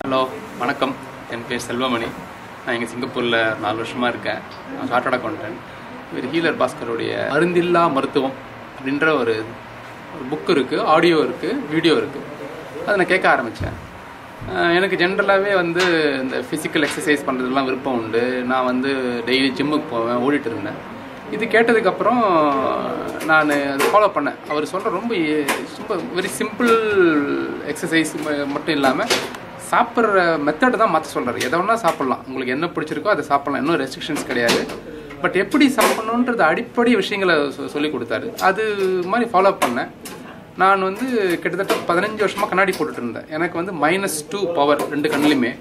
Hello வணக்கம். என் பேர் செல்வமணி. நான் இங்கே சிங்கப்பூரில் 4 வருஷமாக இருக்கேன். நான் சார்ட்டர்ட் அக்கௌண்டன்ட். இவர் ஹீலர் பாஸ்கருடைய மருந்தில்லா மருத்துவம் அப்படின்ற ஒரு புக் இருக்குது, ஆடியோ இருக்குது, வீடியோ இருக்குது. அதை நான் கேட்க ஆரம்பித்தேன். எனக்கு ஜென்ரலாகவே இந்த ஃபிசிக்கல் எக்ஸசைஸ் பண்ணுறதுலாம் விருப்பம் உண்டு. நான் டெய்லி ஜிம்முக்கு போவேன், ஓடிட்டு இருந்தேன். இது கேட்டதுக்கப்புறம் நான் அதை ஃபாலோ பண்ணேன். அவர் சொல்கிற ரொம்ப வெரி சிம்பிள் எக்ஸசைஸ் மட்டும் இல்லாமல் சாப்பிட்ற மெத்தட் தான் மாற்ற சொல்கிறார். எதை வேணால் சாப்பிட்லாம், உங்களுக்கு என்ன பிடிச்சிருக்கோ அதை சாப்பிட்லாம், இன்னும் ரெஸ்ட்ரிக்ஷன்ஸ் கிடையாது. பட் எப்படி சாப்பிட்ணுன்றது அடிப்படை விஷயங்களை சொல்லி கொடுத்தாரு. அது மாதிரி ஃபாலோ பண்ணேன். நான் கிட்டத்தட்ட 15 வருஷமாக கண்ணாடி போட்டுட்டு இருந்தேன். எனக்கு -2 பவர் 2 கண்ணிலுமே.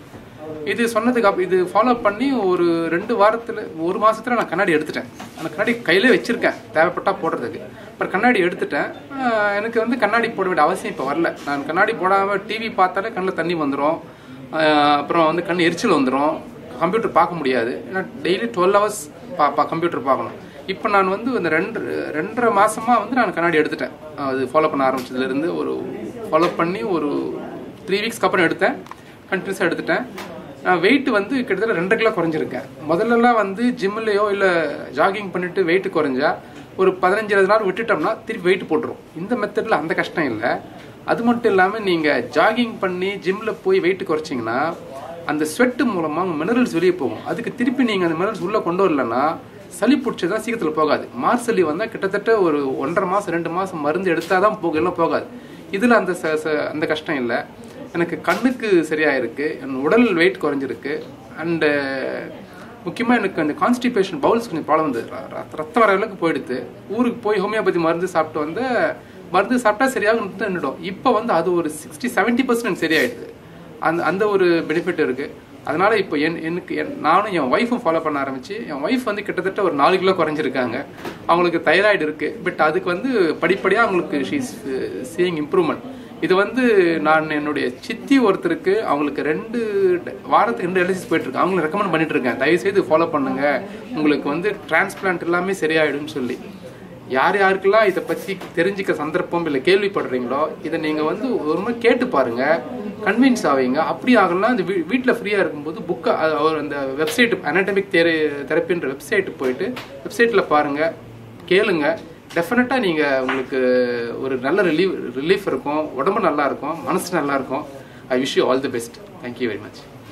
இது சொன்னதுக்கு இது ஃபாலோ பண்ணி ஒரு 2 வாரத்தில் 1 மாதத்தில் நான் கண்ணாடி எடுத்துட்டேன். அந்த கண்ணாடி கையிலே வச்சுருக்கேன் தேவைப்பட்டால் போடுறதுக்கு. பட் கண்ணாடி எடுத்துட்டேன். எனக்கு கண்ணாடி போட வேண்டிய அவசியம் இப்போ வரல. நான் கண்ணாடி போடாமல் டிவி பார்த்தாலே கண்ணில் தண்ணி வந்துடும். அப்புறம் கண் எரிச்சல் வந்துடும். கம்ப்யூட்டர் பார்க்க முடியாது. ஏன்னா டெய்லி 12 ஹவர்ஸ் கம்ப்யூட்டர் பார்க்கணும். இப்போ நான் இந்த 2.5 மாதமாக நான் கண்ணாடி எடுத்துட்டேன். அது ஃபாலோ பண்ண ஆரம்பிச்சதுலேருந்து ஃபாலோ பண்ணி ஒரு 3 வீக்ஸ்க்கு அப்புறம் எடுத்தேன். கண்டினியூஸாக எடுத்துட்டேன். நான் வெயிட் கிட்டத்தட்ட 2 கிலோ குறைஞ்சிருக்கேன். முதல்லலாம் ஜிம்லேயோ இல்லை ஜாகிங் பண்ணிட்டு வெயிட் குறைஞ்சா ஒரு 15-20 நாள் விட்டுட்டோம்னா திருப்பி வெயிட் போட்டுரும். இந்த மெத்தடில் அந்த கஷ்டம் இல்லை. அது மட்டும் இல்லாமல் நீங்கள் ஜாகிங் பண்ணி ஜிம்மில் போய் வெயிட் குறைச்சிங்கன்னா அந்த ஸ்வெட்டு மூலமாக மினரல்ஸ் வெளியே போகும். அதுக்கு திருப்பி நீங்கள் அந்த மினரல்ஸ் உள்ளே கொண்டு வரலன்னா சளி பிடிச்சதான் சீக்கிரத்தில் போகாது. மார்சளி வந்தால் கிட்டத்தட்ட ஒரு 1.5 மாதம் 2 மாதம் மருந்து எடுத்தால் தான் எல்லாம் போகாது. இதில் அந்த கஷ்டம் இல்லை. எனக்கு கண்ணுக்கு சரியாக இருக்குது. என் உடல் வெயிட் குறைஞ்சிருக்கு. அண்டு முக்கியமாக எனக்கு அந்த கான்ஸ்டிபேஷன் பவுல்ஸ் கொஞ்சம் ப்ராப்ளம் ரத்த வர அளவுக்கு போயிடுது. ஊருக்கு போய் ஹோமியோபதி மருந்து சாப்பிட்டு மருந்து சாப்பிட்டா சரியாக நின்றுடும். இப்போ அது ஒரு 60-70% சரியாயிடுது. அந்த ஒரு பெனிஃபிட் இருக்குது. அதனால் இப்போ நானும் என் ஒய்ஃபும் ஃபாலோ பண்ண ஆரம்பிச்சு என் ஒய்ஃப் கிட்டத்தட்ட ஒரு 4 கிலோ குறைஞ்சிருக்காங்க. அவங்களுக்கு தைராய்டு இருக்குது. பட் அதுக்கு படிப்படியாக அவங்களுக்கு ஷீஸ் சீயிங் இம்ப்ரூவ்மெண்ட். இது நான் என்னுடைய சித்தி ஒருத்தருக்கு அவங்களுக்கு 2 வாரத்துக்கு 2 டயாலிசிஸ் போயிட்டுருக்கு. அவங்களுக்கு ரெக்கமெண்ட் பண்ணிட்டு இருக்கேன், தயவுசெய்து ஃபாலோ பண்ணுங்க, உங்களுக்கு டிரான்ஸ்பிளான்ட் எல்லாமே சரியாயிடும்னு சொல்லி. யாருக்கெல்லாம் இதை பற்றி தெரிஞ்சுக்க சந்தர்ப்பம் இல்லை கேள்விப்படுறீங்களோ இதை நீங்கள் ஒரு முறை கேட்டு பாருங்க, கன்வின்ஸ் ஆவீங்க. அப்படி ஆகலாம் இந்த வீட்டில் ஃப்ரீயாக இருக்கும்போது புக்கை அந்த வெப்சைட்டு அனாட்டமிக் தெரப்பின்ற வெப்சைட்டு வெப்சைட்டில் பாருங்கள், கேளுங்க. டெஃபினட்டாக உங்களுக்கு ஒரு நல்ல ரிலீஃப் இருக்கும். உடம்பு நல்லா இருக்கும், மனசு நல்லா இருக்கும். I wish you all the best. Thank you very much.